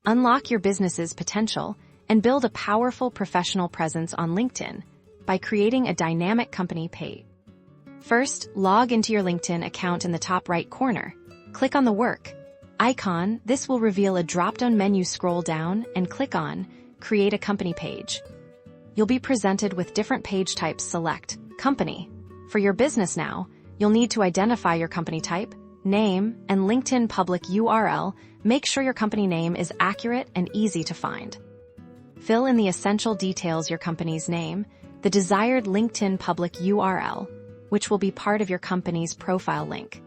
Unlock your business's potential and build a powerful professional presence on LinkedIn by creating a dynamic company page. First, log into your LinkedIn account in the top right corner. Click on the work icon. This will reveal a drop-down menu. Scroll down and click on Create a Company Page. You'll be presented with different page types. Select Company. For your business now, you'll need to identify your company type, name, and LinkedIn public URL. Make sure your company name is accurate and easy to find. Fill in the essential details: your company's name, the desired LinkedIn public URL, which will be part of your company's profile link,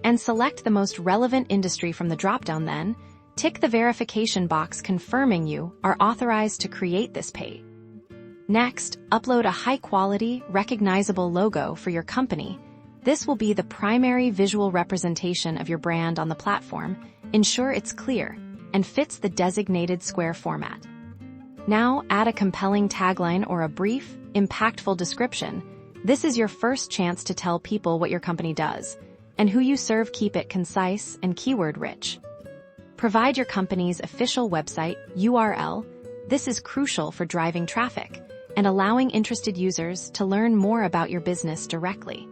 and select the most relevant industry from the dropdown. Then, tick the verification box confirming you are authorized to create this page. Next, upload a high-quality, recognizable logo for your company. This will be the primary visual representation of your brand on the platform. Ensure it's clear and fits the designated square format. Now, add a compelling tagline or a brief, impactful description. This is your first chance to tell people what your company does and who you serve. Keep it concise and keyword-rich. Provide your company's official website URL. This is crucial for driving traffic and allowing interested users to learn more about your business directly.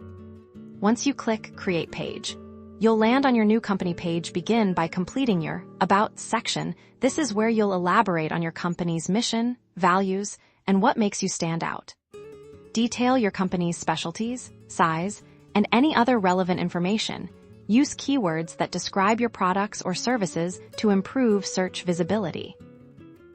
Once you click Create Page, you'll land on your new company page. Begin by completing your About section. This is where you'll elaborate on your company's mission, values, and what makes you stand out. Detail your company's specialties, size, and any other relevant information. Use keywords that describe your products or services to improve search visibility.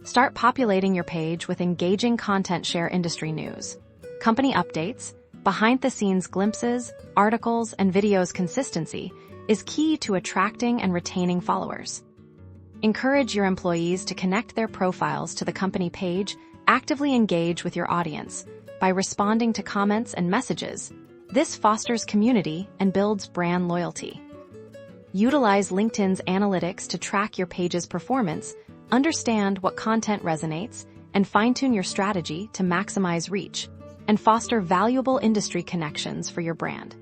Start populating your page with engaging content. Share industry news, company updates, behind-the-scenes glimpses, articles, and videos. Consistency is key to attracting and retaining followers. Encourage your employees to connect their profiles to the company page. Actively engage with your audience by responding to comments and messages. This fosters community and builds brand loyalty. Utilize LinkedIn's analytics to track your page's performance. Understand what content resonates and fine-tune your strategy to maximize reach and foster valuable industry connections for your brand.